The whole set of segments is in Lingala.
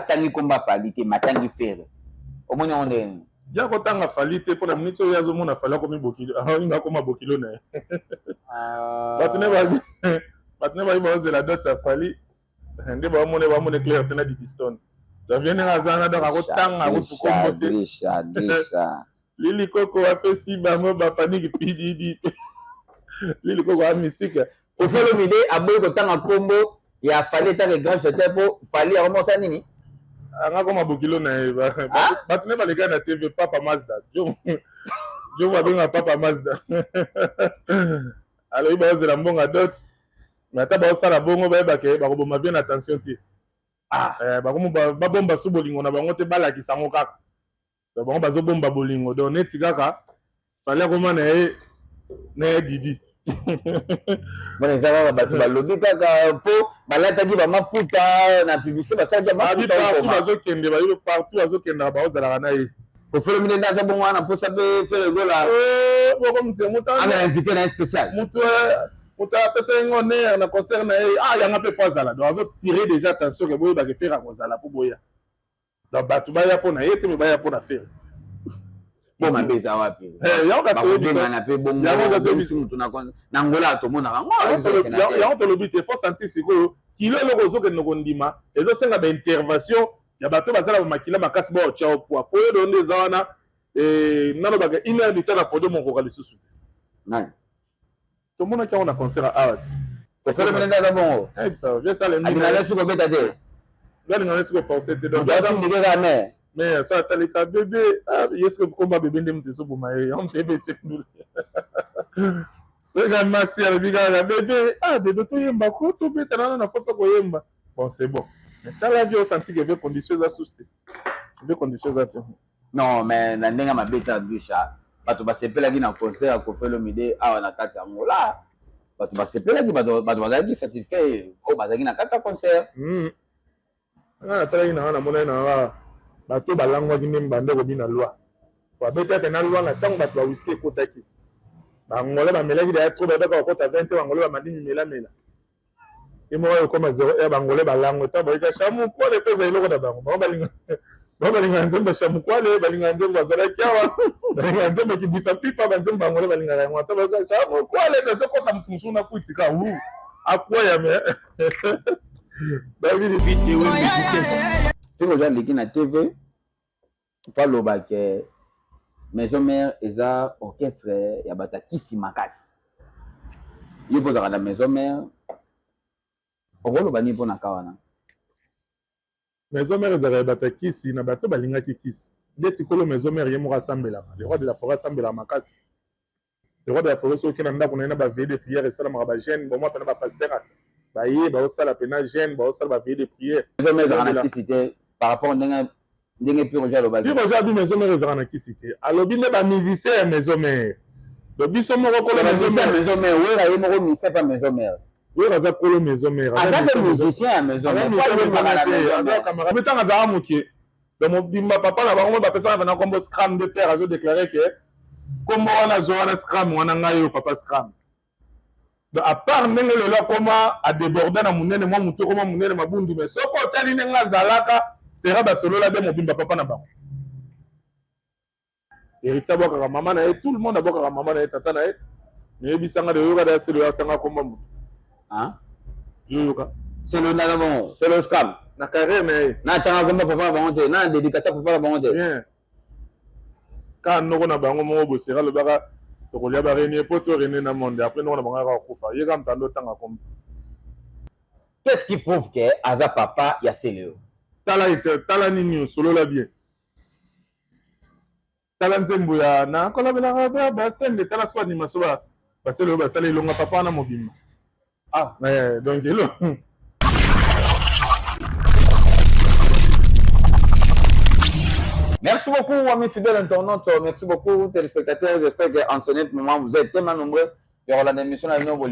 atangi komba falite matangi fere omoni onde ya ko tanga falite pour la minute ya zo mona fala ko mi bokilo nga ko ma bokilo na batne ba ba zela dot ya fali nde ba mone clair tena di piston da viene ngazana da ko tanga ko tukombote grisha lili koko apesi bango ba panique pididi lili koko a mystique Ofelo mide aboyi ko tanga kombo ya fali ta ke grand château po fali ya mosa nini anga ko mabokilo na batne ba lega na TV Papa Mazda jo ba benga Papa Mazda alors iba ozela mbonga dot mais ta ba osala bongo ba ba ke ba ko boma bien attention ti ba ko ba bomba su bolingo na bango te bala kisango kaka ba bango bazo bomba bolingo donc neti kaka fali ko mana na didi Bwana zaba batu balobi kaka po balataki ba maputa na publicité basali maputa partout bazokende ba yo partout bazokenda ba ozala na ye ofelo mine ndaza bongo wana po sabe fere gola boko muta ana invité na spécial muta pesa ngone na concert na yanga pe fazala donc azo tirer déjà attention que boye ba ke faire kozala po boya donc batu ba ya po na yete me ba ya po na faire bon mabeza wapi ya ka so bisa na pe bongo ya ka so bisa mutu na ngola to mona ya to lobite faut sentir siko kilo loko zo ke no ndima ezo senga ba intervention ya bato bazala ba makila makasi ba otcha poa po do ndeza wana nano ba une heure bitana podo mon kokali susu nani to mona kia on a concert à art to fere mene ndaza bongo ça vient ça le ndi na lesu ko beta te ngali na lesu ko forcer te donc ya ndi ga me mais ça talika bébé est-ce que combat bébé ndem te so boma ye on bébé te ndule c'est ga masi ya biga bébé bébé to yemba ko to beta na fosa ko yemba bon c'est bon mais t'as la vie au senti que veut conditions à souster veut conditions à non mais na ndenga mabeta gisha bato basepelaki na concert ko felo mide awa na kati ya ngola bato basepelaki bato bazalaki satisfait o bazalaki na kati ya concert na tala ina na mona na bato balangwaki nde mbande kobina loi babetaka na loi na ntango bato bawiski ekotaki bangole bamelaki deya tro babeka bakota 20 bangole bamandimi melamela imoko ekoma 0 ya bangole balango ta boyika shamukwale peza eloko na bango balinga nzembe shamukwale balinga nzembe bazalaki awa balinga nzembe kibisa pipa banzembe bangole balingaka yango ata boyika shamukwale nazokota mutu mosusu na kuitika akwaya me babili vite tu vois leki na TV pas lobake maison mère eza orchestre ya bata kisi makasi yo pozaka na maison mère okoloba nini mpona kawana maison mère ezaka ya bata kisi na bato balingaki kisi ndeti kolo maison mère ye moko asambelaka le roi de la forêt asambelaka makasi le roi de la forêt soki na ndako na ye na baveye de prière esalamaka bagene bomwa pena bapaster baye baosala pena gene baosala baveye de prière maison mère ezaka na kisi te par rapport ndenge piroja alobaki piroja abi maison mère ezaka na kisi te alobi nde bamusicien ya maison mère do biso moko kolo maison mère wera ye moko musicien pa maison mère wera aza kolo maison mère azaka musicien ya maison mère betanga azaka mokie do mobimba papa na bango bapesaka na kombo scram de père azo déclaré que kombo wana zo wana scram wana ngai yo papa scram à part ndenge lelo akoma adéborde na monene mwa motu okoma monene mabundu mais soko otali ndenge azalaka sera basolola be mobimba papa na bango héritier abwakaka mama na ye tout le monde abwakaka mama na ye tata na ye meyebisanga de yoyoka da selo atanga komba motu yoyoka selo ndaka bongo selo scam na carrière na ye na atanga komba papa na bango te na dédicace papa na bango te bien ka noko na bango moko bosera lobaka tokolia barenie po to rene na monde après noko na bango aka kufa ye ka mtando tanga komba. Qu'est-ce qui prouve que aza papa ya Seleo? Tala nini solola bien. Tala nzembo ya na kolabela ba sende tala so animation ba Seleo ba sala ilonga papa na mobimba. Donc elo. Merci beaucoup, amis fidèles internautes. Merci beaucoup, téléspectateurs. J'espère qu'en ce moment, vous êtes tellement nombreux. Il y aura l'émission à nous,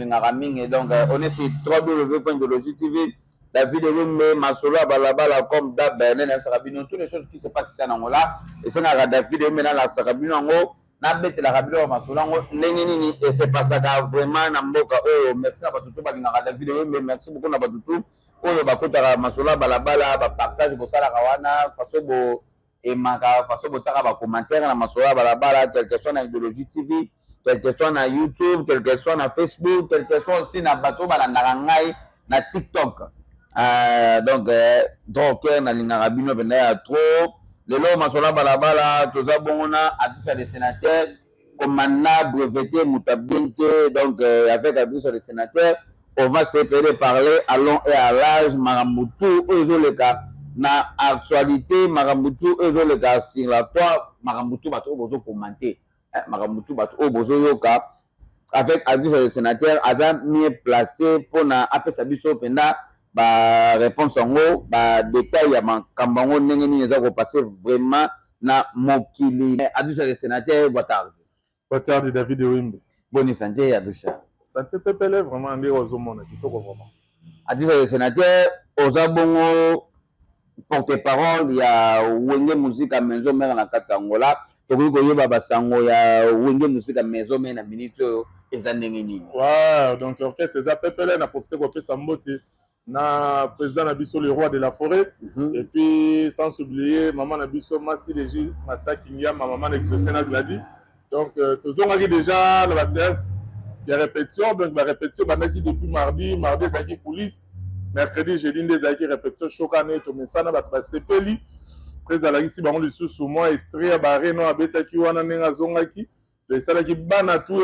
et donc, on est sur www.biologie.tv. La vidéo, Masolo, Balabala, comme Dab, Sarabino, toutes les choses qui se passent ici en Angola. Et c'est la vidéo maintenant, la Sarabino, na bête la Rabino, Masolo, Nenini, et c'est pas ça, vraiment, Namboka, oh, merci à Batutu, la vidéo, mais merci beaucoup à Batutu. oyo bakotaka masola balabala ba partage bosalaka wana façon bo emaka façon botaka ba commentaire na masola balabala quel que soit na Idéologie TV, quel que soit na YouTube, quel que soit na Facebook, quel que soit aussi na bato balandaka ngai na TikTok. Donc nalingaka bino penda ya trop lelo masola balabala toza bongo na adresse des sénateurs commandant breveté mutabinte donc avec adresse des sénateurs on va se faire parler à long et à large marambutu ezoleka na actualité marambutu ezoleka sur la toi marambutu bato bozo commenter marambutu bato bozo yoka avec adresse des sénateurs aza mieux placé pour na apesa biso penda ba réponse ngo ba détail ya makambo ngo ndenge nini eza ko passer vraiment na mokili adresse des sénateurs Botardi David Wimbe bonne santé adresse santé pepele vraiment ndi ozomona kitoko vraiment adresse des sénateurs oza bongo porte-parole ya Wenge Musique Maison Mère na Katangola tokoki koyeba basango ya Wenge Musique Maison Mère na minute oyo eza ndenge nini waaw donc orchestre eza pepele na profiter kopesa mbote na président Nabiso le roi de la forêt et puis sans oublier maman Nabiso Massi Légi Masaki Nyama maman Exocena Gladi donc tozongaki déjà dans la séance de répétition donc la répétition bandaki depuis mardi ezaki coulisses mercredi jeudi ezaki répétition chokane to mesana bato basepeli prezalaki si bango lisusu mwa estria bareno abetaki wana ndenge azongaki esalaki bana tu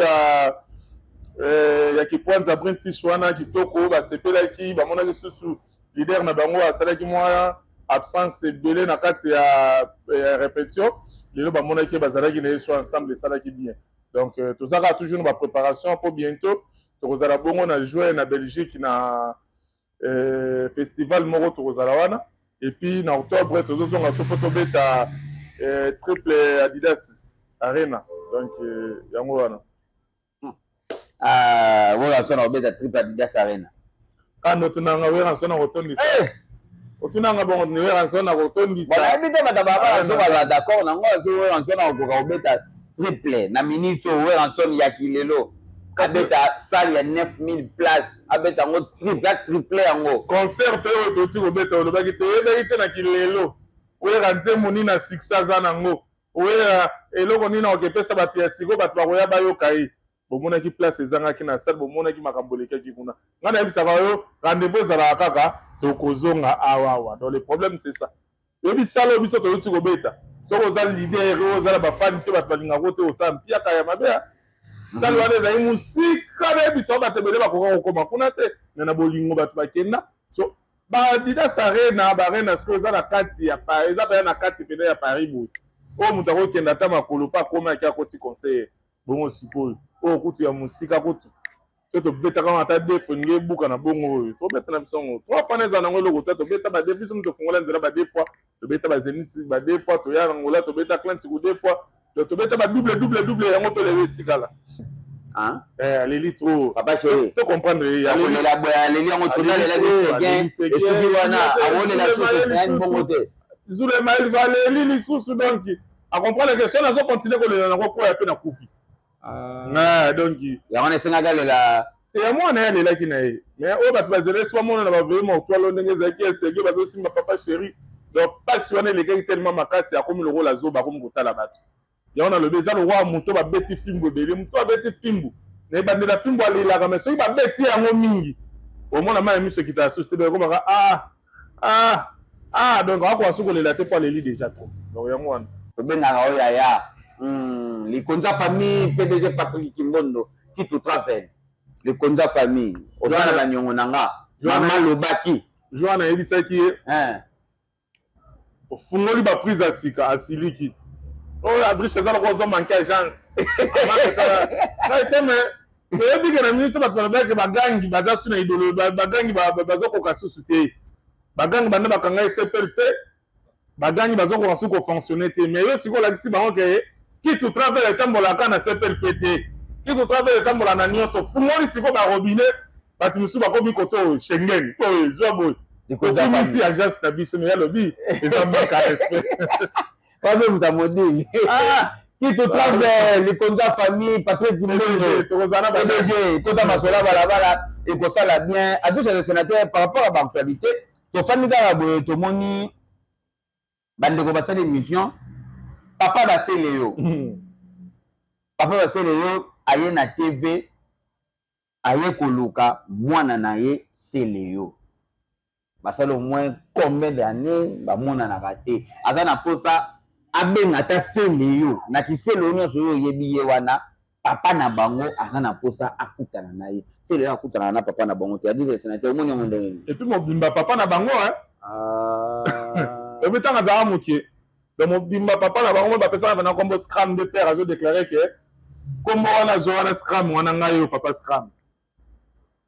ya kipwanza british wana kitoko basepelaki bamonaki susu leader na bango asalaki mwa absence ebele na kati ya répétition lelo bamonaki bazalaki na yeso ensemble esalaki bien donc tozaka toujours na bapréparation pour bientôt tokozala bongo na juin na Belgique na festival moko tokozala wana et puis na octobre tozozonga so po tobeta triple Adidas Arena donc yango wana voilà ça on beta triple Adidas Arena quand tunanga wera sona kotondisa otunanga bongo ni wera sona kotondisa voilà ebite batababa zo bala d'accord nango zo wera sona kokoka obeta triple na minute wera sona ya kilelo abeta salle ya 9000 places abeta ngo triple yango concert pe oyo toti kobeta olobaki toyebaki te na kilelo wera nzembo nini na 600 nango wera eloko nini okepesa bato ya siko bato bakoya bayoka ye bomonaki place ezangaki na salle bomonaki makambo elekaki kuna ngai nayebisaka oyo rendez-vous ezalaka kaka tokozonga awawa donc le problème c'est ça yobi sala oyo biso toyoti kobeta soki oza leader ozala bafani te bato balingako te osala mpiaka ya mabe sale wana ezali mosika nayebisa bato ebele bakoka kokoma kuna te me na bolingo bato bakenda so baadidas arena barena soki eza na kati ya eza baya na kati pene ya paris boye oyo moto akokenda ata makolo mpe akoma yaki akoti conseiller bongo sikoyo oyo kutu ya mosika kutu so tobetaka ata defo ninge ebuka na bongo oyo tobeta na biso ngo 3 fois eza nango eloko te tobeta bade biso mo tofongola nzela bade fois tobeta bazenisi bade fois toya na ngola tobeta clantiku 2 fois tobeta badouble yango tolele etikala aleli trop papa chéri to comprendre akolela boye aleli yango tonalela bien esuki wana awolela susu bongo te zulema aleli lisusu donc acomprendre que so nazo continuer kolela nango po ya pe na kufi donc yango nesengaka lela te ya mwana ya lelaki na ye mais oyo bato bazela esi bamona na baveye maotwalo ndenge ezalaki esege bazosimba papa chéri donc pasi wana elekaki tellement makasi akomi lokola zoba akomi kotala bato yango nalobi eza lokwa moto babeti fimbu ebele moto babeti fimbu na ebandela fimbu alelaka mais soki babeti yango mingi omona mai miso ekitala sosi te bekomaka donc akoka soki kolela te po aleli déjà trop donc yango wana tobengaka oyo yaya likonza famille PDG Patrick Kimbondo Kitu Travel likonza famille oza na baniongo na nga mama lobaki joa nayebisaki ye ofungoli baprise ya sika asiliki oyo adriche eza loko ozomanke agence amakeseme toyebike na minute bato balobaki bagangi baza su na idolo bagangi bazokoka susu te bagangi banda bakanga esepel pe bagangi bazokoka su kofonctionne te mais yo sikoyo olakisi bango ke Kitu Travel etambolaka na CPLP te Kitu Travel etambola na nyonso fungoli sikoyo barobine bato mosusu bakomi koto Schengen oyo ezwa boye okomisi agence na biso me yalobi eza manka respect wabe muta modili qui te trave les conduits famille, Patrick Dimenge, PDG, Kota Masola Balabala, et pour ça la bien. À tous les sénateurs, par rapport à l'actualité, ton famille d'Arabe, ton moni, bande de combattre d'émission, Papa Bassé Léo. Papa Bassé Léo, aye na TV, aye koluka, mwana na ye, c'est Léo. Basalo au moins combien d'années, bah mwana na raté. Azana pour ça. Abenga ta Léo na kiselo nyonso yebi wana papa na bango azana posa akutana na ye Léo akutana na papa na bango te adize sénateur moni mondenge et puis mobimba papa na bango et puis tanga za mukie de mobimba papa na bango ba pesa na kombo scram de père azo déclarer que comme wana zo wana scram wana ngayo papa scram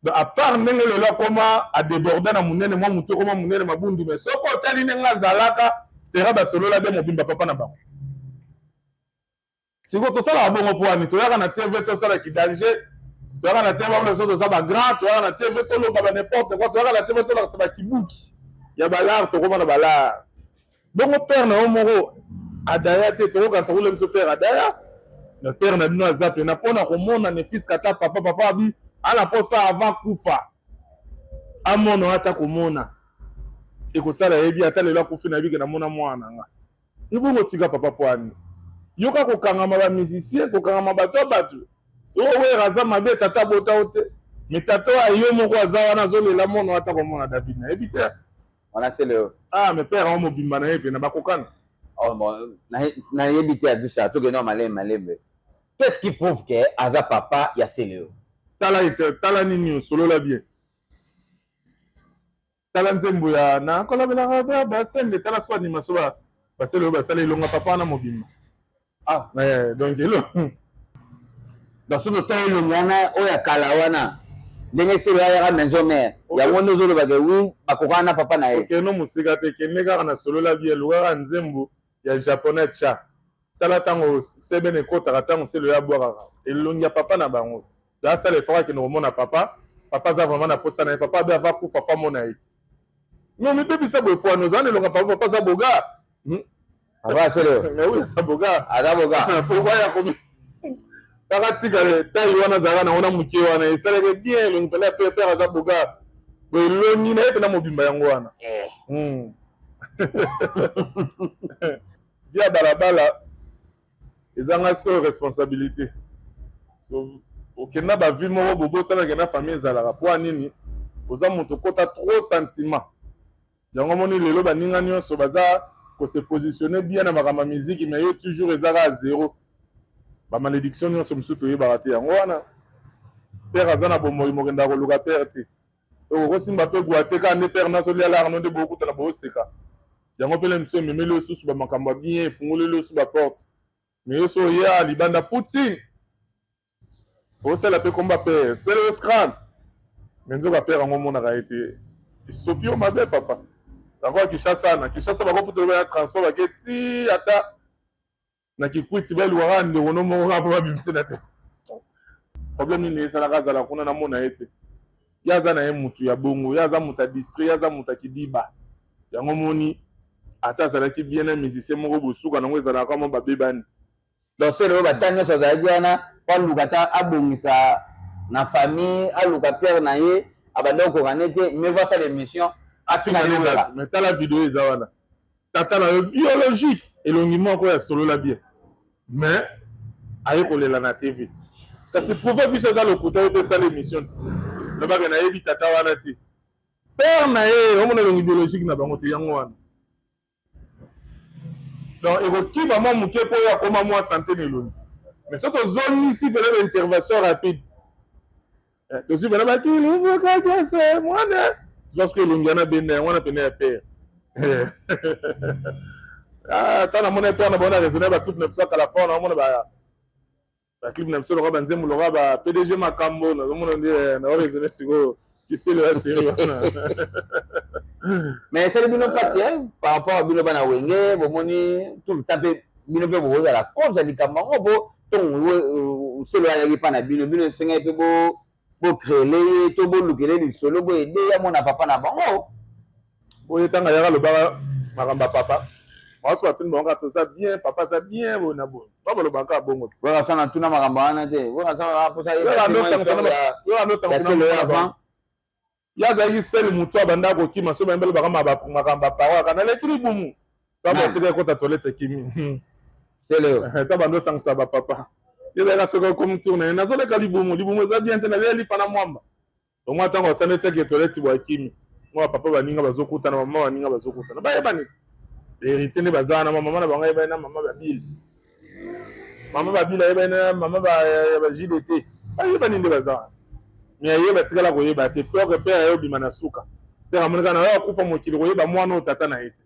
donc à part ndenge lelo koma a déborder na munene mwa muto koma munene mabundu mais soko tali nenga zalaka sera basolo la de mobimba papa na bango siko to sala bongo poani to yaka na TV to sala ki danger to yaka na TV ba so ba grand to yaka na TV to lo ba n'importe quoi to yaka na TV to la sa kibuki ya balar to koma na balar bongo père na omoro adaya te to quand ça roule monsieur père adaya le père na bino azap na pona ko mona ne fils kata papa abi ala posa avant kufa amono ata ko mona ekosala yebi ata lelo akufi na bike na mona mwana nga ibongo tika papa poani yoka kokangama ba musicien kokangama bato owe raza mabe tata bota ote mais tata ayo moko aza wana zolela mono ata komona David na yebi te wana c'est Léo mais père on mobimba na yebi na bakokana oh bon na yebi te adisha to que non malembe qu'est-ce qui prouve que aza papa ya Léo tala nini solo la bien tala nzembo ya na kolabela ba sende tala swa ni masoba baselo basale longa papa na mobimba donc elo donc ce temps le ngana o ya kala wana ndenge selo ya maison mère ya wono zolo ba ke wi bakokana papa na ye okay no musika te ke nega na solo la bien luwa nzembo ya japonais cha tala tango sebene kota tango selo ya bwaka elongia papa na bango da ça les fera que nous mona papa za vraiment na posa na papa ba va kufa fa mona ye non mais depuis ça pour nous en le papa za boga papa selo mais oui ça boga ada boga pourquoi ya komi takatika le tayi wana zaka na ona mukie wana esaleke bien le mpela père za boga beloni na epena mobimba yango wana dia balabala ezanga siko responsabilité okenda ba vie moko bobo sala kena famille ezalaka po nini oza moto kota trop sentiment yango moni lelo baninga nyonso baza ko se positionner bien na makama musique mais yo toujours ezaka à zéro ba malédiction nyonso msuto yebaka te yango wana père azana bomoi mokenda koluka père te okosimba pe gwate ka nde père naso lia la no de beaucoup tala boseka yango pele mso memeli osusu ba makambo bien efungoleli osusu ba porte mais yo so ya libanda Poutine osala pe komba père c'est le scram mais nzoka père yango monaka ete isopi o mabe papa d'accord Kinshasa bakofutola ya transport baketi ata na kikwiti baluwaka ndeko no moko kapa babimisi na te problème nini esalaka azala kuna na mona ete ye aza na ye mutu ya bongo ye aza mutu ya district ye aza mutu ya kidiba yango moni ata azalaki bien na musicien moko bosuka nango ezalaka mo babebani donc c'est le batang nyonso azalaki wana po aluka ta abongisa na famille aluka père na ye abanda okokana ete mais voa sala émission afina lola mais tala video eza wana tata na yo biologique elongi moko ya solo la bien mais aye kolela na TV kasi prouve biso eza lokuta oyo pesala émission lobaka nayebi tata wana te père na ye omona elongi biologique na bango te yango wana donc ekokiba mwa moke mpo oyo akoma mwa santé na elongi mais soki ozongisi pene baintervention rapide tozwi pene bakilibokakese mwana lorsque elongi wana benda yango wana pene ya père ata namona père na bona raisonne baclipe na biso akala fort naomona baclipe na biso loka banzembo loka ba PDG makambo nazomona nde naoraisonne sikoyo kisele ya seri wana mais esali bino mpasi par rapport a bino bana wenge bomoni tout le temps mpe bino mpe bokozala cause ya likambo yango po ntongo solo ayaki mpa na bino esengaki mpe bocréele ye to bolukele lisolo boyede ya mona papa na bango oyo ntango ayaka lobaka makambo ya papa Moi, soit tout ça bien, papa, ça bien, bon, bon. Pas le banca, bon. Voilà, ça, on a tout dans ma campagne. Voilà, ça, pour ça, il y a il y a des sel mutua banda ko kima so bembele bakama makamba pawa kana le kiri bumu kama tika ko ta toilette kimi c'est le ta bando sangsa ba papa il y a ce que comme tourner na zo le kali bumu za bien tena le lipa na mwamba donc moi tango ça nete ke toilette bo kimi moi papa baninga bazokuta na mama baninga bazokuta na ba yebani héritier ne bazana mama na banga yebana mama ba bil mama ba bil yebana mama ba JDT ba yebani nde bazana mais yeba tikala ko yeba te peur que père yo bimana suka père amoneka na yo kufa mokili ko yeba mwana o tata na ete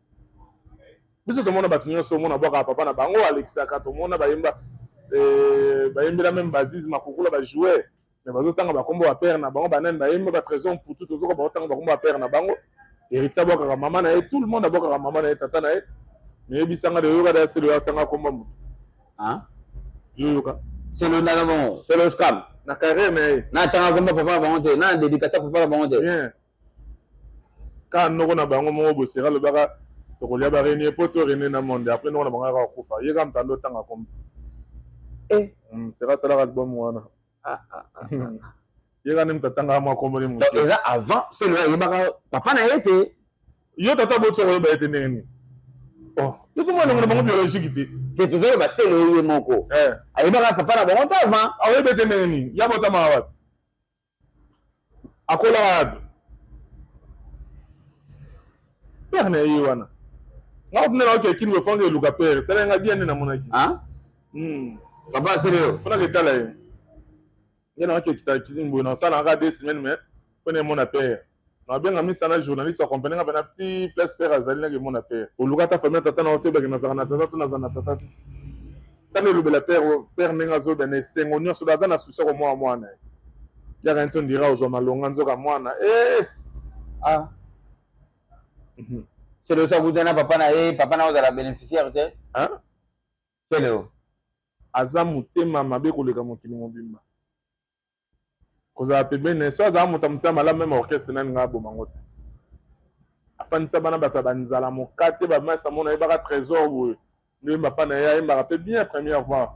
biso to mona batunyo so mona boka papa na bango Alexa ka to mona bayemba bayembela même bazizi makukula ba jouer mais bazo tanga ba kombo ba père na bango banane bayemba ba trésor pour tout zo ko ba tanga ba kombo ba père na bango héritier boka ka mama na ete tout le monde boka ka mama na ete tata na ete mais bisanga de yoga da selo tanga kombo mu hein yoga c'est le nalamo c'est le scam na carré mais na tanga kombo papa ba monte na dédicace papa ba monte bien ka noko na bango mo bo sera le baka to ko liaba reni poto reni na monde après noko na bango ka kufa ye ka mtando tanga kombo sera sala album wana ye ka nimta tanga ma kombo ni mu donc ça avant c'est le yebaka papa na ete yo tata bo tsoro ba ete neni oh yo tout monde na bango biologique ti que toujours ba c'est le moko ayebaka papa na bango avant awe bete neni ya bota ma wa akola wa père na yi wana nga kuna na ke kinwe fonge luka père sala nga bien na monaki papa c'est le fona ke tala ye yana ke kita kitimbo na sala nga 2 semaines mais fona mon père na bien ngami sana journaliste wa compagnie nga bana petit place père azali na ke mon père oluka ta famille tata na oteba ke na zana tata na zana tata tane lubela père nenga zo bene sengo nyonso daza na susa ko mwana ya ka ntsondira ozo malonga nzoka mwana c'est le ça vous donne papa na la bénéficiaire hein c'est le aza mutema mabe koleka mokili mobimba kozala pembeni so aza muta malamu même orchestre nani nga bomango te afanisa bana bato banzala mokate bamasa mona yebaka trésor boye ndoyemba mpa na ye ayembaka mpe bien première fois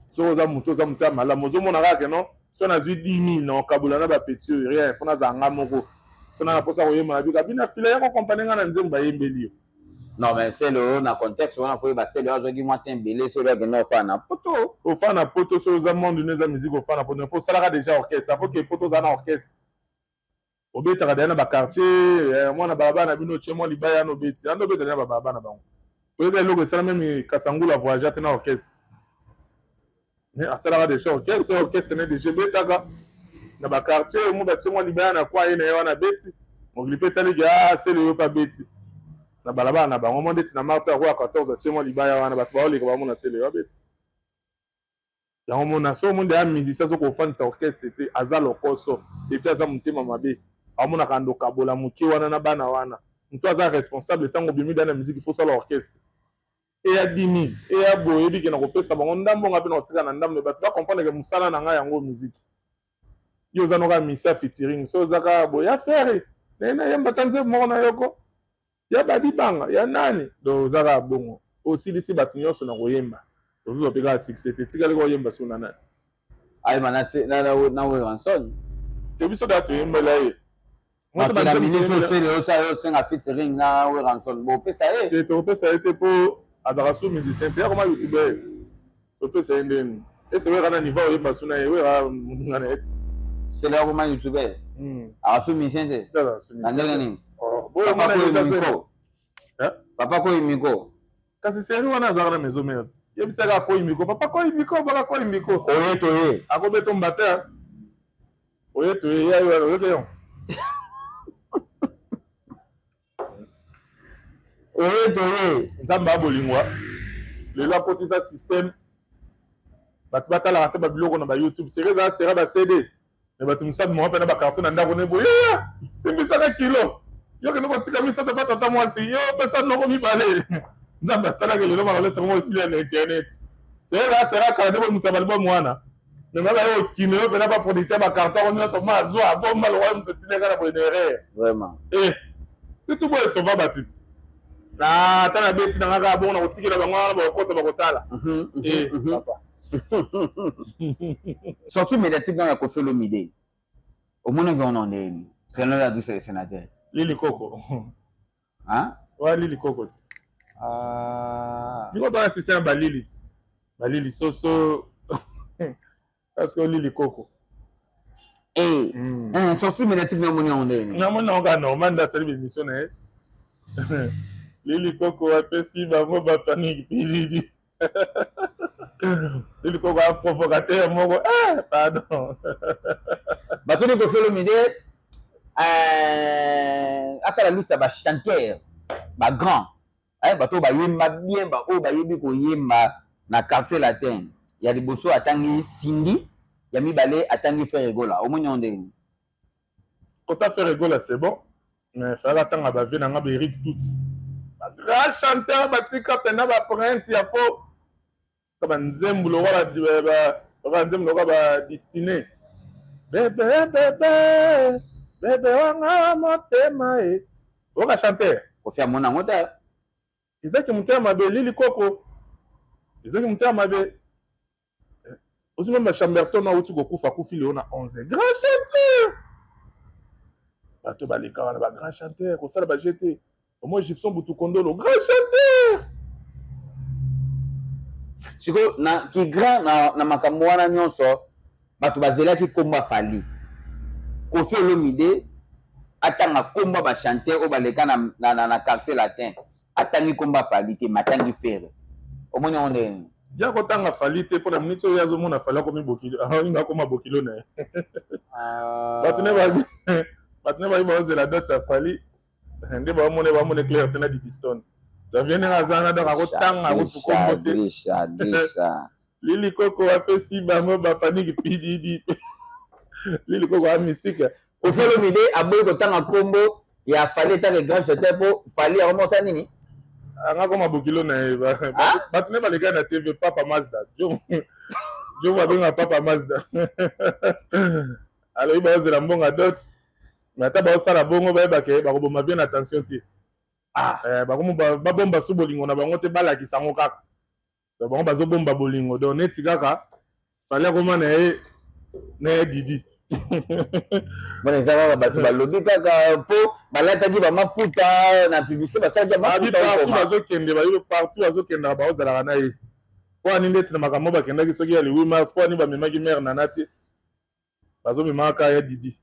soki oza moto ya malamu ozomona kaka non so nazwi 10 000 na okabola na bapeti oyo rien fo nazanga moko so na naposa koyemba na bika bina fila ya kokompane nga na nzembo bayembeli yo non mais c'est le na contexte on a fait ba c'est le azaki moi tembele c'est le que no fa na poto o fa na poto so za monde neza musique o fa na poto faut salaka déjà orchestre faut que poto za na orchestre obetaka dana ba quartier mwana baba na bino che mo libaya no beti ando beta na baba na bango oyeka loko sala même kasangula voyager na orchestre mais asalaka déjà orchestre ne déjà betaka na ba quartier mo ba che mo libaya na kwa ye na wana beti mo glipeta le ga c'est le yo pa beti na balabala na bango mo ndeti na marti ya 14 che mo libaya wana bato baoleka ba mo na c'est le yo beti yango mona so monde ya musicien so ko fanisa orchestre te aza lokoso te pe aza mutema mabe amonaka ndo kabola mokie wana na bana wana moto aza responsable ntango bimi dana musique il faut sala orchestre eya 10 000 eya boye bike na kopesa bango ndambo nga mpe na kotika na ndambo bato bakomprendre ke mosala na ngai yango musique yo oza noka misia featuring so ozaka boye ya fere nayena yemba ta nzembo moko na yoko ya badibanga ya nani do ozaka bongo osilisi bato nyonso na koyemba ozuwa mpe kaka succès te tikali koyemba so na nani ayeba na Weranson te biso da toyembela ye la minute c'est le ça c'est un featuring na Weranson bon pesa ye te topesa ye te mpo azalaka so musicien te yakoma youtubeur topesa ye ndeni ese wera na niveau oyemba so na ye wera moninga na ye te c'est le comment youtubeur so musicien te na ndenge nini papa ko imiko kasi seri wana azalaka na maison mère yebisaka akoyi miko papa koyi miko baka koyi miko oye toye akobeta mbata oye toye yayo wana oyoke yo oye toye nzambe abolingwa lelo akotisa système bato batalaka te babiloko na bayoutube seri ezala sera bacd me bato mosabi moko mpe na bakarton na ndako ne boye simbisaka kilo yokende kotika misato mpa tata mwasi yo pesa noko mibale nzambe asalaki lelo makolesa ngo osili na internet sera sera kala nde bomusa balibom wana nengaka yo okine yo mpena baproducteur bakarton ngo nyonso ma azwa bomba lokwa moto tineka na boyenerere vraiment tutu boye sova batuti na tana beti na ngaka bon na kotikela bango na bakota bakotala papa Surtout médiatiquement, il y a Kofi Olomide. Au moins, on en est. C'est l'un des deux sénateurs. Lili Coco. Hein? Ouais, Lili Coco. Lui, quand on a assisté à Lili. Lili Soso. Parce que Lili Coco. Et surtout médiatiquement, on est. Non, on a normal dans cette émission. Lili Coco a fait si, bah, moi, bah, panique. Lili Coco a provocateur, moi, pardon. Bah, tout le Kofi Olomide, ça la liste, bah, chanteur, bah, grand. Bah, tout, bah, yemba bien, bah, oh, bah, yebi ko yemba na quartier latin. Il y a des bossos à Tanguy Cindy, il y a mis balé à Tanguy Ferregola. Au moins, on est. Quand tu as fait Ferregola, c'est bon. Mais il faut attendre à baver dans un Eric tout. Grand chanteur, batika, pena, ba prince, il y a faux. Comme un zemblo, voilà, zemblo, bah, destiné. Bébé, bébé, bébé, on a motema. On va chanter. On fait mon amour. Ils ont qui monté à ma belle, Lili Coco. Ils ont qui monté à ma belle. Aussi même ma Chamberton a outu Goku Fakufi on a 11 ans. Grand chanteur. Bato baleka on a grand chanteur. Comme ça la jeté. Au moins Gibson Boutou Kondolo, grand chanteur. Siko na ki grand na makambo wana nyonso bato bazelaki komba fali. Kofi Olomide atanga komba ba chanteur o baleka na quartier latin. Atangi komba fali te matangi fere. Au moins on est. Bien kotanga fali te pour la minute oyo azomona fali ko mi bokilo. Ah inga koma bokilo na. Bato ne ba ba dot sa fali. Nde ba mone clair tena di piston. Da viene azana da ko tanga ko kombo te. Déjà. Lili Coco a fait si ba mo ba panique pididi. Lili Coco a mystique. Kofi Olomide aboyi kotanga kombo ya fali ta ke grand chanteur po fali ya komosa nini? Anga koma bokilo na bato ne ba les gars na TV Papa Mazda. Jo va benga Papa Mazda. Alors il va oser la mbonga dot. Mais ata ba osala bongo ba ke ba ko boma bien attention te. Ba ko ba bomba su bolingo na bango te bala ki sango kaka. Ba bango bazo bomba bolingo donc neti kaka. Fali ko na Didi. Bon ça va bato balobi kaka po balataki ba maputa na publicité basaki maputa partout bazokende ba partout bazokenda ba ozala na ye. Po ani ndeti na makambo bakendaki soki ya le 8 mars po ani ba memaki mère nana te. Bazo memaka ya Didi.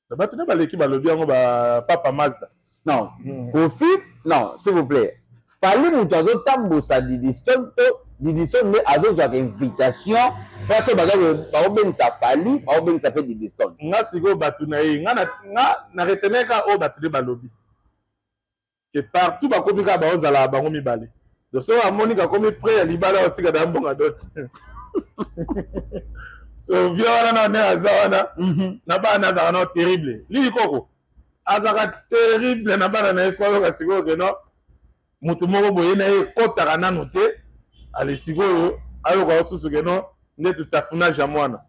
Bato ne baleki balobi yango ba Papa Mazda. Non, Kofi, non, s'il vous plaît. Fallait nous toujours tambosa Didi Stone, Didi Stone mais à d'autres invitation parce que ba ben ça fali, ba ben ça fait Didi Stone. Nga siko batu na ye, nga na reteneka o batu de balobi. Que partout ba komika ba ozala bango mibale. Donc so amonika komi près ya libala otika da mbonga dot. So viola na ne azawana na ba na zawana terrible. Lili Coco. Azaka terrible na ba na esiko ka siko ke no. Mutu moko boye na ye kotaka nano te. Ale sikoyo ayo ka osusu ke no nde tutafuna jamwana.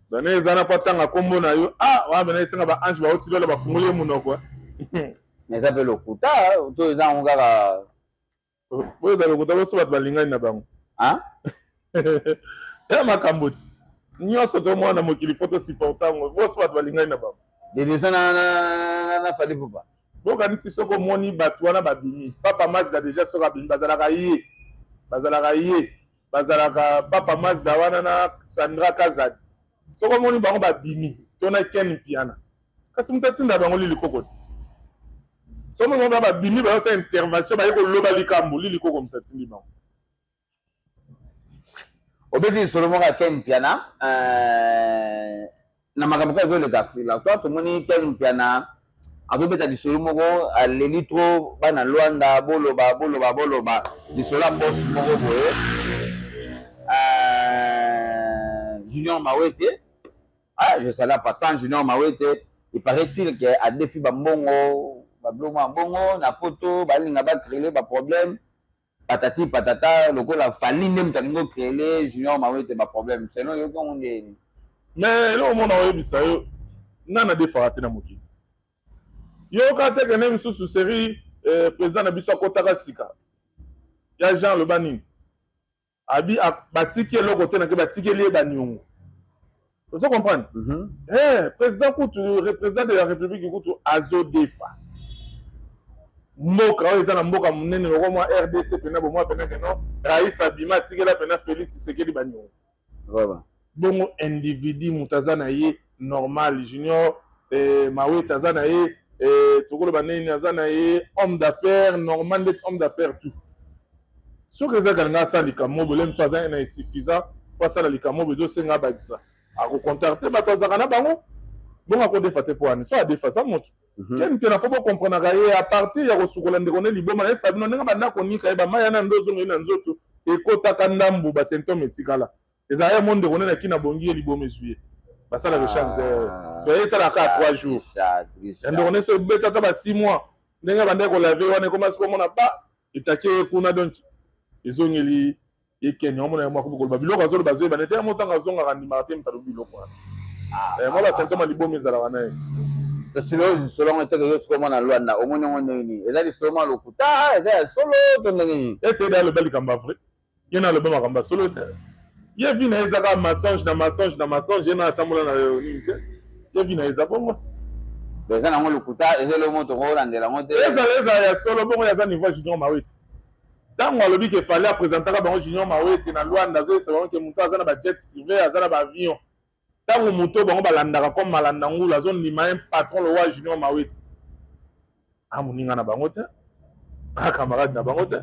Donc ne zana pa tanga kombo na yo wa bena isenga ba ange ba otilo ba fungule munoko. Mais ça peut le kuta to za ngaka. Boyo za lokuta bo so bat balingani na bango. Hein? Ya makamboti. Nyonso to mwana mokili photo supportango bo so bat balingani na bango. Didi Stone na fali popa. Boka nisi soko moni batu wana babimi. Papa Mazda déjà soka bimi bazalaka ye. Bazalaka Papa Mazda wana na Sandra Kazadi. Soko moni bango babimi. Tona Ken Piana. Kasi mutatinda bango Lili Coco. Soko moni babimi ba sa intervention ba yeko loba likambo Lili Coco mutatindi bango. Obezi Solomon ka Ken Piana na makambo ka le taxi la toi tout moni Ken Piana abobeta disolo moko aleli trop bana Luanda boloba disola boss moko boye Junior Mawete je sais là passant Junior Mawete il paraît-il que a défi ba mbongo ba bloma mbongo na poto balinga ba créer ba problème patati patata lokola fali nde mutalingo créer Junior Mawete ba problème selon yo ko nde mais lo mona oyebisa yo nana defara te na mokili. Yo ka te kene misusu série président na biso akotaka sika ya Jean le banini abi batiki eloko te nake batikeli ye baniongo ozo comprendre président kutu président de la république kutu azodefa mboka oyo eza na mboka monene loko mwa RDC pena bomwa pena keno Rais Abima atikela pena Félix Tshisekedi baniongo bongo individu moto aza na ye normal Junior Mawete aza na ye tokolo banini aza na ye homme d'affaires normal ndeti homme d'affaires tout soki ezaka nga asala likambo boye mosu aza na insuffisant fo asala likambo boye ezosenga abakisa akocontacte bato azaka na bango bongo akodefa te mpo wana so adefa sa moto keni mpe na fo bokomprenaka ye a partir ya kosukola ndeko ne liboma na ye sabino ndenge bandako nika ye bamai yana ndozongo ye na nzoto ekotaka ndambu basymptome etikala ezala ye mo ndeko ne na kina bongi ye liboma ezwi ye basala rechange soye esalaka ya 3 jours ndeko ne so ebetata ba 6 mois ndenge bandeko lave wana ekomasi komona ba etaki ye kuna donc ezongeli ekenya omona yango akobikoloba biloko azoloba azoyeba nete ya motango azongaka ndimaka te mutalo biloko wana mwa basymptome liboma ezala wana ye silo solongo teke yo siko mwana Luanda omoni ngo nini eza lisolo mwa lokuta eza ya solo to ndenge nini ese eda aloba likambo vrai ye na aloba makambo ya solo te ye vi na ezaka mensonge na mensonge na mensonge ye na atambola na nini te ye vi na eza bongo eza nango lokuta eza lo moto kolandela ngo te ezala ya solo bongo yaza niveau Junior Mawete ntango alobi ke fale apresentaka bango Junior Mawete na Luanda azoyesa bango ke moto aza na bajet privé aza na baavion ntango moto bango balandaka comme malanda ngulu azondima ye patron le roi Junior Mawete amoninga na bango te camarade na bango te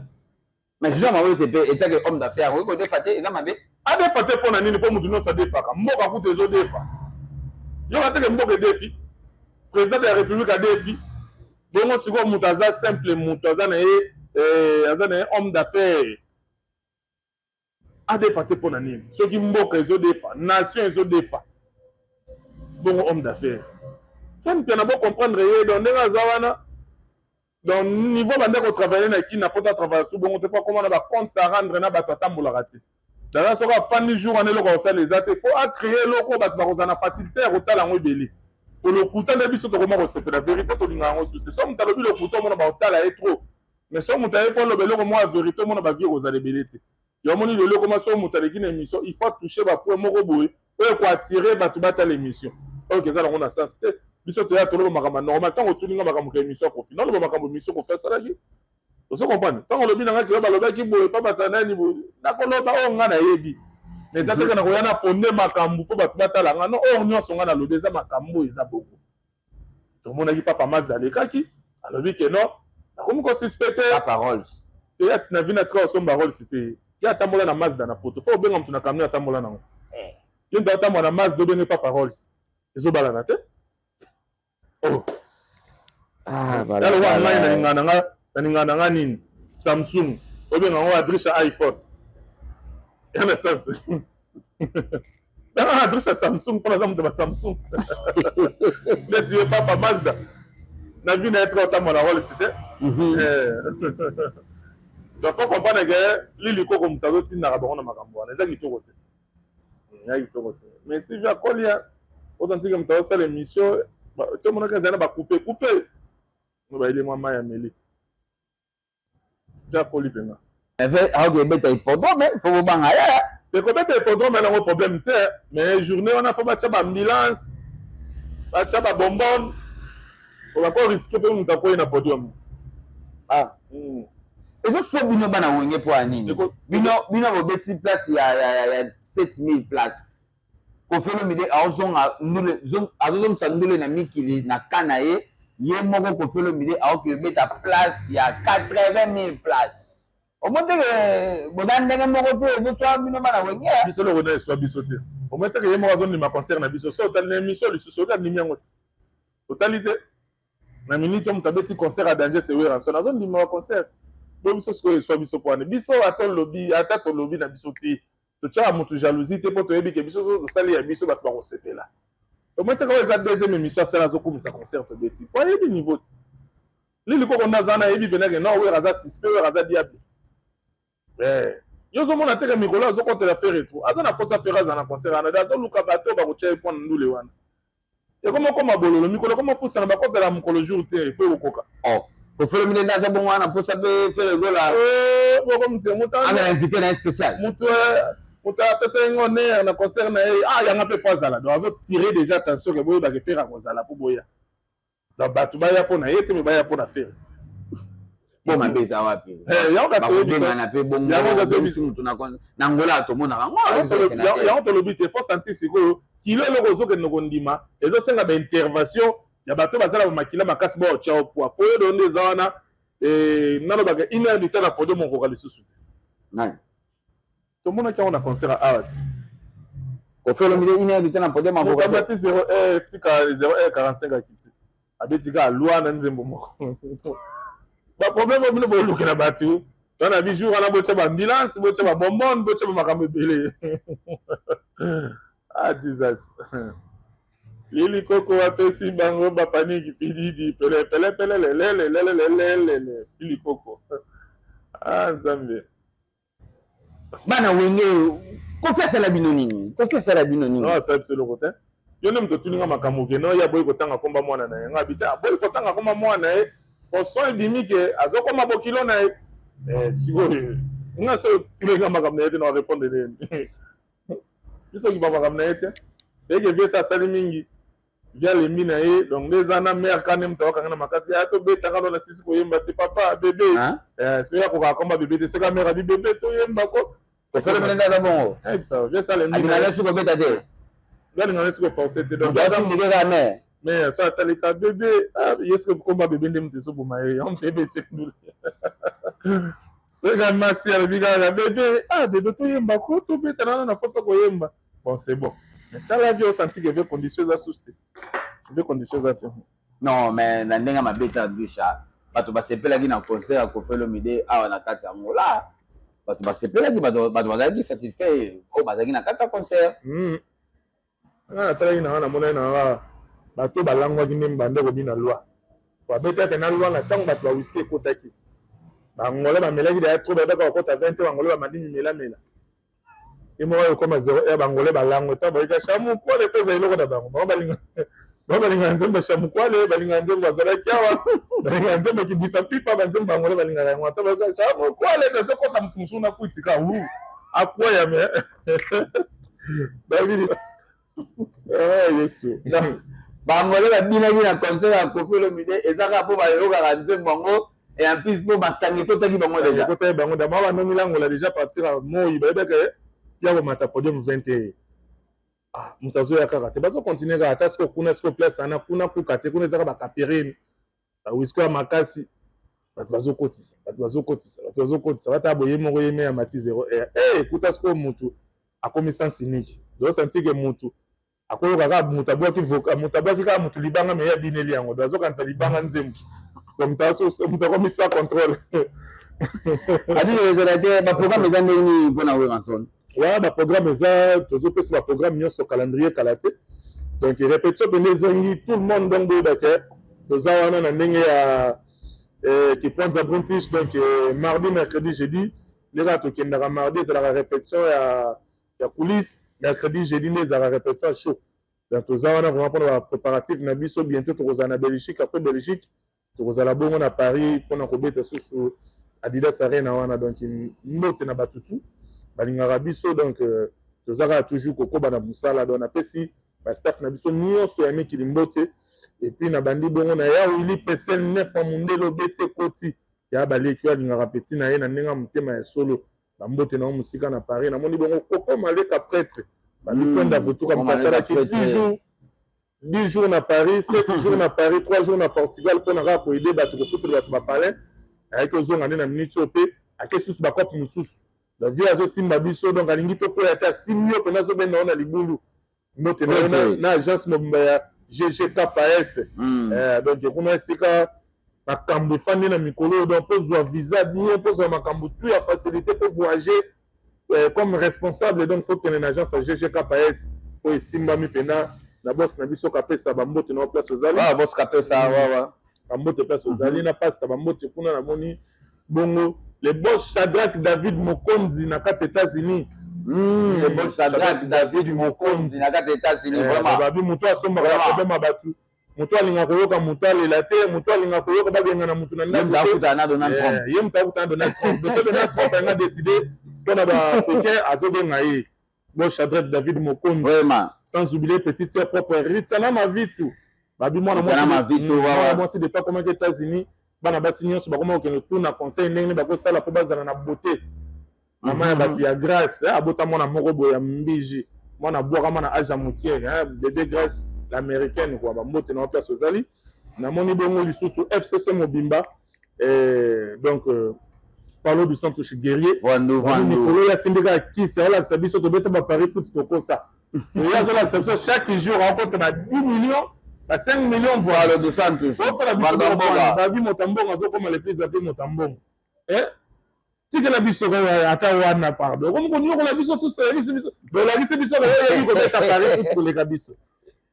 mais Junior Mawete mpe etake homme d'affaires okoki kodefa te eza mabe adefa te mpo na nini mpo motu nyonso adefaka mboka kutu ezodefa yoka teke mboka edefi président de la république adefi bongo sikoyo moto aza simple moto aza na ye homme d'affaires adefa te mpo na nini soki mboka ezodefa nation ezodefa bongo homme d'affaires tani mpe na bocomprendre ye donc ndenge aza wana donc niveau bande kotravaille na kina mpo tatravaille su bongo te mpo akoma na bacompte a rendre na bato atambolaka te daza soki afandi jour wana eloko akosala eza te fo acréer eloko oyo bato bakozala na facilité ya kotala yango ebele olokuta nde biso tokoma kosepela vérité tolingaka yango susu te so moto alobi lokuta omona baotala ye trop mais so moto aye mpo aloba eloko mwa ya vérité omona bavie kozala ebele te yo omoni lelo ekoma so moto aleki na émission il faut toucher bapoint moko boye oyo ekoatire bato batala émission oyo eza nango na sens te biso toya toloba makambo normal ntango otuninga makambo ka émission akofi na oloba makambo émission kofi asalaki ozo comprendre ntango olobi nanga kilo balobaki boye pa bato nani boye nakoloba oyo nga nayebi mais eza teke na koya na fonde makambo mpo bato batala nga no oyo nyonso nga nalobi eza makambo eza boko tomonaki papa Mazda alekaki alobi ke non nakomi kosuspecte papa Rolls teya na vi na tika osomba Rolls te ye atambola na Mazda na poto fo obenga motu na camion atambola nango ye nto atambola na Mazda obenge papa Rolls ezobalana te yaloba ngai nalingana na nga nini Samsung obenga ngo adriche iPhone yana sens danga adriche Samsung mpona aza moto ba Samsung neti ye papa Mazda na vi na ye tika otambola na Rolls te donc faut comprendre que liliko ko mutazo tindaka bango na makambo wana eza kitoko te ya kitoko te mais si via kolia otantike mutazo sala émission tie monaka ezala na bacoupe no baile mwa mai ya meli via koli mpenga efe aokebeta hippodrome fo bobanga ye ekobeta hippodrome nango problème te mais journée wana fo batya baambulance batya babombone obako riske mpe moto akoyi na podium ezoso bino bana wenge mpo ya nini bino bobeti place ya 7000 place Koffi Olomide azozongisa ndule na mikili na ka na ye ye moko Koffi Olomide aokebeta place ya 80000 place omoteke boda ndenge moko te ezosoa bino bana wenge biso loko na eswa biso te omoteke ye moko azondima concert na biso so otali na émission lisusu otandimi yango te otali te na minute moto abeti concert a danger seweranson azondima concert bo biso sikoyo eswa biso po wana biso ata tolobi na biso te totyaka motu jalousie te mpo toyebi ke biso so tosali ya biso bato bakosepela omoteka oyo eza deuxième émission asala azokumisa concert tobeti po ayebi niveau te lilikoko nde aza na ayebi penake non oyo aza suspect oyo aza diable yo ozomona teke mikolo azokotela fe retro aza na posa fere aza na concert wana de azoluka bato bakotya ye mpo na ndule wana ekoma koma bololo mikolo ekoma pusana bakotela mokolo jour te epo ekokoka Pour faire le milieu dans bon on pour ça faire le goal là. On a invité un spécial. Mutu apesa ngo ne na concert na yanga pe fazala. Donc azo tirer déjà attention que boyo ba ke faire kozala pour boya. Donc batu ba ya pona yete me ba ya pona faire. Bon ma beza wapi. Yango ka se biso na pe bon. Yango ka se biso mutu na ngola to mona ngo. Yango to lobite faut sentir siko kilo loko zo ke nokondima ezo senga ba intervention ya bato bazala ba makila makasi bo chao poa po do ndeza wana nalo ba 1 heure du temps na podium mon kokali susu. Nani? Tout le monde qui a un concert à Art. Au fait, le milieu, il y a du temps pour dire ma voix. 0h45 à quitter. Abetika à Loa dans Zembo. Le problème, c'est que nous avons battu. On a vu jour, on a beau ambulance, beau bonbon, beau makambe belé. Ah, Jesus. Lili Koko a fait si bango, bapani qui pidi, pele. Lili Koko. Ah, Zambie. Bana wenge confesse la binonini non ça c'est le côté yo nem to tuninga makamuke no ya boy kotanga komba mwana na nga bita boy kotanga komba mwana o so edimi ke azoko mabokilo na sigo nga so tuninga makamna yete no répondre ne biso ki baba kamna yete eke vie sa sali mingi via le mina donc les ana mère kanem to kanga na makasi ya to beta ngalo na sisi ko yemba te papa bébé est-ce que ya ko ka komba bébé te se ka mère bi bébé to yemba ko to faire le ndada bon ça vient ça le mina na suko beta te gani ngalo suko forcer te donc ya ndike ka mère mais ça talika bébé est-ce que komba bébé ndem te so boma on te bete nous c'est ga masi ya biga bébé bébé to yemba ko to beta na fosa ko yemba bon c'est bon. Mais dans la vie, on sentit qu'il y avait conditions à souster. Il y avait conditions à tenir. Non, mais dans le ma bêta déjà. Parce que c'est pas la qui n'a concert à faire le midi à la carte à là. Parce que c'est pas la qui satisfait au bazar na carte concert. Na tala na mona na ba to balangwa ki mbande ko bina loi. Wa beta ke na loi na tango ba to whisky ko taki. Ba ngole ba melaki da trop ba ko ta 20 ba ngole ba madini mela. Et moi comme 0 bangolais balango ta boyika shamu kwa le pesa iloko da bango balinga nzemba shamu kwa le balinga nzemba zala kiawa balinga nzemba kibisa pipa banzemba bangolais balinga yango ta boyika shamu kwa le nazo kota mtu musuna kuitika akwa ya me David Yesu bangolais babina ki na concert ya Koffi Olomide ezaka po ba yoka nzemba bango et en plus po basangi to taki bango déjà ko ta bango da ba no milango la déjà partir à moi ba que ya ko mata podium 20 mutazo ya kaka te bazo continuer ka ata sko kuna sko place ana kuna ku kate kuna zaka ba kapirine ba wisko ya makasi bazo kotisa bata boye moko yeme ya mati 0 kuta sko mutu akomisa siniki do sentike mutu akoyoka ka mutu abwaki voka mutu abwaki ka mutu libanga me ya bineli yango bazo kanisa libanga nzembu comme taso mutu akomisa contrôle adi ezalate ba programme ezande ni pona Weranson. Ouais, le programme est toujours plus le programme sur calendrier kalaté. Donc il répète que les ennemis tout le monde donc d'accord. Nous avons un ndenge qui prend sa bruntish donc mardi, mercredi, jeudi. Les gars qui sont mardi c'est la répétition ya coulisses, mercredi, jeudi c'est la répétition show. Donc nous avons vraiment pour le préparatif na biso bientôt nous allons en Belgique après Belgique. Nous allons bon à Paris pour nous remettre sur Adidas Arena wana donc note na batutu. Balingaka biso donc tozaka toujours kokoba na busala donc na pesi ba staff na biso nyonso ya miki limbote et puis na bandi bongo na ya wili pesel 9 mundelo beti koti ya baleki balingaka petit na ye na ndenga mutema ya solo na mbote na musika na Paris na moni bongo koko maleka prêtre bandi kwenda votuka mpasala ki 10 jours na Paris 7 jours na Paris 3 jours na Portugal pour na ko aider bato ko futur bato ba palais avec ozonga na minute opé akesus ba kopi mususu. La vie a aussi ma biso donc alingi to ko yata simio pena zo benda na libulu note na agence mobile GGKPS donc kuna sika makambo fandi na mikolo donc pour visa bien pour makambo tout ya facilité pour voyager comme responsable donc faut que une agence GGKPS pour simba mi pena na boss na biso kapesa bambote na place ozali boss kapesa wa bambote place ozali na pasta bambote kuna na moni bongo le boss Shadrach David Mokonzi na kati États-Unis. Le boss Shadrach David Mokonzi na kati États-Unis vraiment. Babi muto asomba ka problème abatu. moto alinga koyoka moto alela te moto alinga koyoka babenga na moto na ndako ye moto akuta na Donald Trump donc Donald Trump anga décidé mpona baafricain azobenga ye bo Shadrach David Mokonzi sans oublier petite sœur propre Ritana Mavitu babi mwana mwasi depuis comment que États-Unis bana basi nyonso bakoma kokende tuna conseil ndenge bakosala mpo bazala na beauté mama ya bato ya grâce abota mwana moko boye ya mbiji mwana bwaka mwana age ya mokie bébé grâce l'américaine quoi bambote na place ozali namoni bongo lisusu FCC Mobimba donc parlo du centre guerrier nikolo ya sindika kisi aolakisa biso tobeta bapari foot tokosa oyo azolakisa biso chaque jour aokota na 10 millions na 5 millions voire de centre osala biso babi motambongo azokoma le plus appelé motambongo tikela biso ata wana pardon komokoniokola biso biso dolakisi biso oyebi kobeta pari foot koleka biso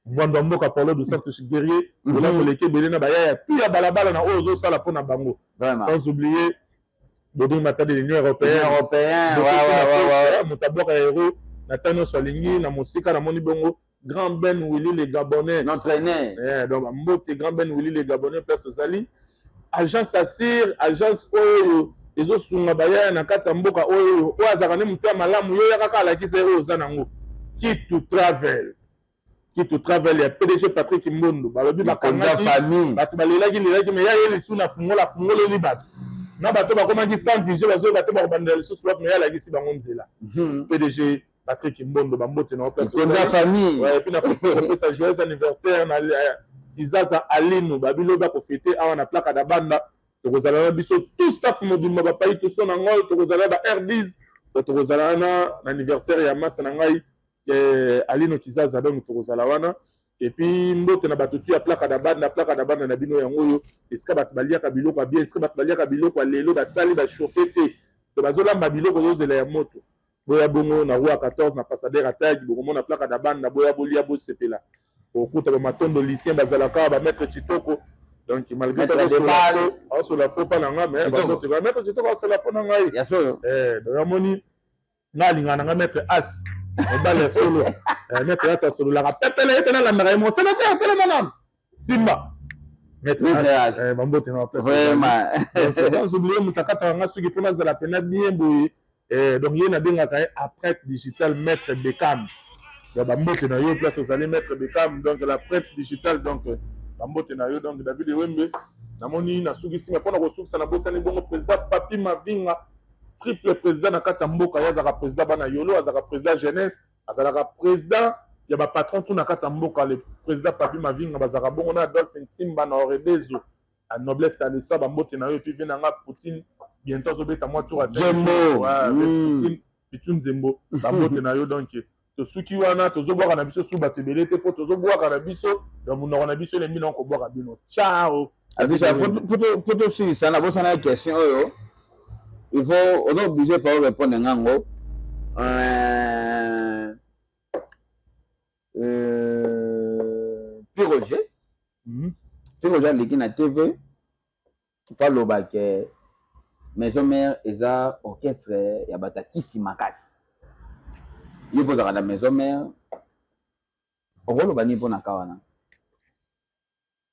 vanda mboka parlo du centre guerrier ola koleke ebele na bayaya pi ya balabala na oyo ozosala mpona bango sans oublier Bodou Mata de l'Union européenne moto abwaka héros na ntango nyonso alingi na mosika na moni bongo Grand Ben Willy les Gabonais donc mbote Grand Ben Willy les Gabonais place ozali agence Assir agence oyo ezosunga bayaya na kati ya mboka oyo azalaka ne moto ya malamu yo ya kaka alakisa oyo oza nango Kitu Travel ya PDG Patrick Mbondo balobi bakangaki bato balelaki me ya ye lisu na fungoleli bato na bato bakomaki sans vision bazoyo bato bakobandela lisusu wapi me ya alakisi bango nzela PDG Patrick Mbondo bambote na place puis na kopesa joyeux anniversaire na Kizaza Alinu babilo bakofete awa na plaka da banda tokozala na biso tout staff mobimba bapai toso na ngol tokozala ba R10 tokozala na anniversaire ya masa na ngai Alino Kizaza donc tokozala wana et puis mbote na bato tu ya plaka da banda na bino yango yo esika bato baliaka biloko bien esika bato baliaka biloko lelo basali ba chauffer te to bazolamba biloko yozela ya moto boya bongo na roi 14 na passadeur atagi bongo na plaka da banda boya bolia bo sepela okuta ba matondo lycée bazalaka ba maître Chitoko donc malgré tout sur la faux pas na nga mais ba maître Chitoko sur la faux na ngai donc amoni na linga na maître As obale solo maître As solo la pepele etena la mera mo sénateur télémanam Simba maître As bambote na place vraiment sans oublier mutakata nga suki pona za la pena bien boye donc yena bengaka après digital maître Beckham bambote na yo place ozali maître Beckham donc la prêtre digitale donc bambote na yo donc David Wembe namoni na suki sima pona ko sukisa na bosani bongo président Papi Mavinga triple président na kati ya mboka ya azaka président bana yolo azaka président jeunesse azaka président ya ba patron tout na kati ya mboka le président Papi Mavinga bazaka bongo na Adolphe Ntimba na Oredezo a noblesse tanisa bambote na yo puis vient nga Poutine bientôt zobeta moi tour à Poutine Pichun Zembo bambote na yo donc tosuki wana tozobwaka na biso su bato ebele te po tozobwaka na biso donc munoko na biso elembi na kobwaka bino ciao adisa poto silisa na bosana question oyo il faut on est obligé de répondre ngango Piroger leki na TV paloba ke maison mère eza orchestre ya batakisi makasi yebozaka na maison mère okoloba ni mpona kawana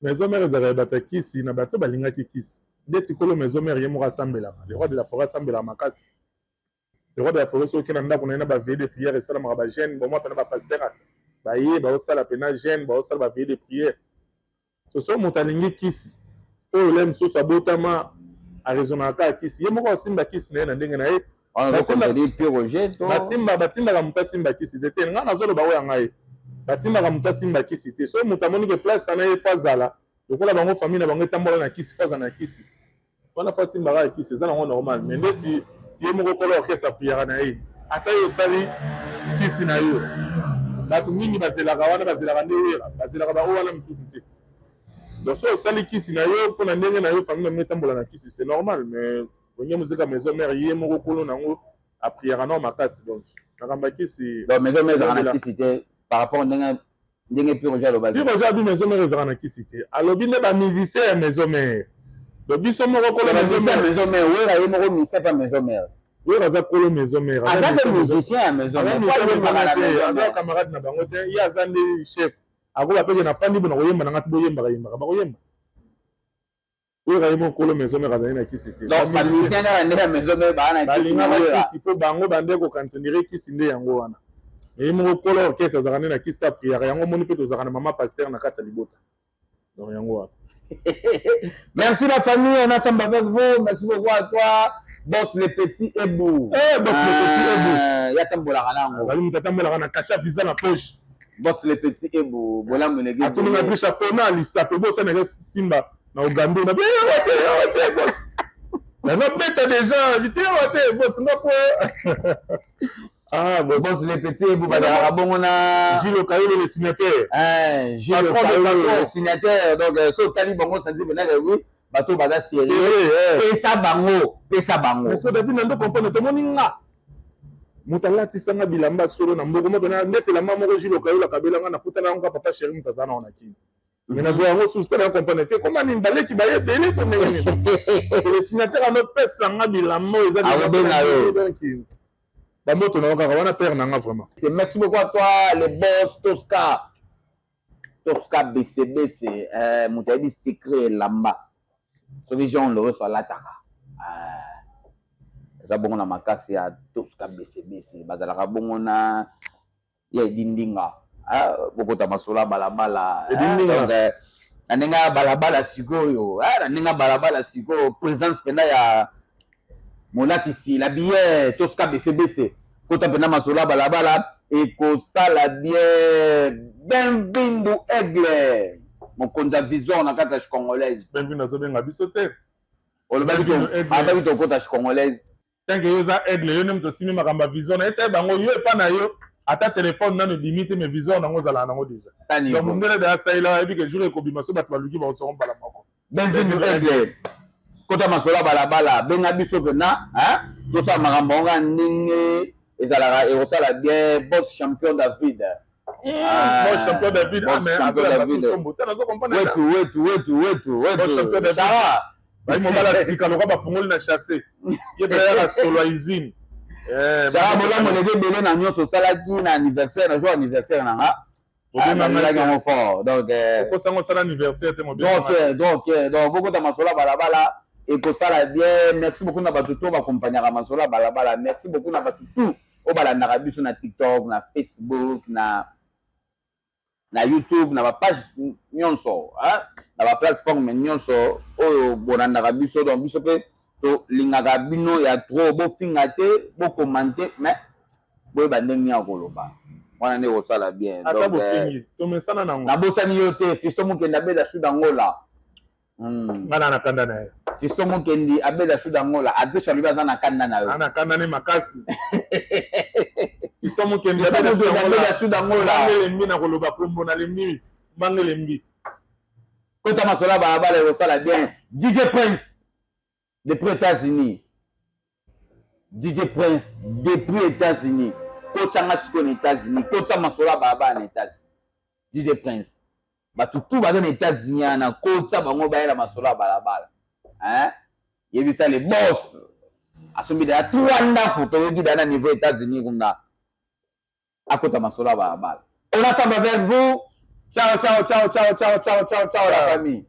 maison mère ezaka batakisi na bato balingaki kisi ndeti kolo maison mère ye moko asambelaka le roi de la forêt asambelaka makasi le roi de la forêt soki na ndako na ye na baveille de prière esalamaka bagene bomwa pena bapaster baye baosala pena gene baosala baveille de prière soso moto alingi kisi oyo le mosusu abotama aresonaka ya kisi ye moko asimba kisi na ye na ndenge na ye batindaka moto asimba kisi te te ngai nazoloba oyo ya ngai batindaka moto asimba kisi te so moto amonike place ana ye fazala lokola bango famille na bango etambola na kisi faza na kisi wana fa simbaka ya kisi eza nango normal mais ndeti ye moko kola orkestre apriaka na ye ata yo osali kisi na yo bato mingi bazelaka wana bazelaka nde wera bazelaka bango wana mosusu te donc so osali kisi na yo mpona ndenge na yo famille na bango etambola na kisi c'est normal mais bonye mozeka maison mère ye moko kolo nango apriaka nango makasi donc nakamba kisi donc maison mère ezaka na kisi te par rapport ndenge Piroger alobaki Piroger abi maison mère ezaka na kisi te alobi nde bamusicien ya maison mère donc biso moko kolo maison mère wera ye moko musicien pa maison mère wera aza kolo maison mère aza te musicien ya maison mère aza camarade na bango te ye aza nde chef ako bapeke na fandi bona koyemba na ngati boyemba kayemba ba koyemba oyo kayemba kolo maison mère azali na kisi te donc musicien na ndeka maison mère ba na kisi balinga kisi po bango bande ko kantsendire kisi nde yango wana et mo kolo orchestre azakane na kisi ta prière yango moni pe tozakana mama pasteur na kati ya libota donc yango wana. Merci la famille, on a ensemble avec vous. Merci beaucoup à toi. Boss le petit Ebou. Eh, boss le petit Ebou. Yatambola Ranango. Bali mutatambola na cacha visa na poche. Boss le petit Ebou. Bola Monegé. Atuni na trisha pona lisape boss na Simba na Uganda na bien ouais boss. Na beta déjà, vite ouais boss ngako. Ah, boss le petit Ebou bada rabongona Gilles Kayole le signataire. Gilles Kayole le signataire. Donc so tali bongo ça dit bena oui. Bato baza sérieux pesa bango mais David nando comprendre tomoni nga mutalati sanga bilamba solo na mboko moko na ndetse la mama moko Gilles Kayole kabela nga na kutana nga papa chéri mutazana ona kini mais na zo yango sustana comprendre te comment ni mbaleki baye belé to ngeni le signataire no pesa nga bilamba eza donc ba moto na nga wana père na nga vraiment. C'est merci beaucoup à toi le boss Tosca BCBC mutabi secret lamba soki jean le reçoit lataka eza bongo na makasi ya Tosca BCBC bazalaka bongo na ya edindinga bokota masolo balabala na ndenge ya balabala sikoyo na ndenge ya balabala sikoyo présence mpena ya molatisi la billet Tosca BCBC kota mpena masolo ya balabala ekosala bien Benvindu Aigle mokonzi ya vision na kati ya congolaise. Benvindu azobenga biso te olobaki tokota congolaise tanke yo eza aigle yo nde moto osimi makambo ya vision na esa bango yo epa na yo ata telefone nano ebimi te mais vision nango ozalaka nango deja donc mondele de asaila ayebi ke jour ekobima so bato baluki bakosoka mbala moko. Benvindu Aigle kota masolo ya balabala benga biso mpena tosala makambo ngo ndenge ezalaka ekosala bien boss champion David. Bon champion David, mais champion David. Wetu. Champion David. Bah il m'a mal si quand on va fongol na chasser. Il est la solo usine. Ça va bon on est belé na nyonso salaki na anniversaire na jour anniversaire na nga. On fort donc ko sango sala anniversaire te mo bien. Donc beaucoup de masola balabala et ko sala bien merci beaucoup na batuto ba accompagner masola balabala merci beaucoup na batuto o balandaka biso na TikTok na Facebook na YouTube na ba page nyonso na ba plateforme nyonso oyo bolandaka biso donc biso pe to lingaka bino ya trop bo finga te bo commenter mais boye bandenge ya koloba wana nde kosala bien donc to mesana nango na bosani yo te fisto mokenda beda suda ngola ngana na kanda na ye fisto mokendi abeda suda ngola adesha lubi aza na kanda na yo ana kanda ne makasi fisto mokendi abeda suda ngola bangelembi na koloba kombo na lembi bangelembi kota masola balabala ekosala bien DJ Prince depuis États-Unis DJ Prince depuis États-Unis kotanga siko na États-Unis kota masola balabala na États-Unis DJ Prince batutu baza na États-Unis ana kota bango bayela masola balabala yebisa le boss asombi da 3 ndako toyoki da na niveau États-Unis kuna akota masola balabala on a ça avec vous ciao la famille.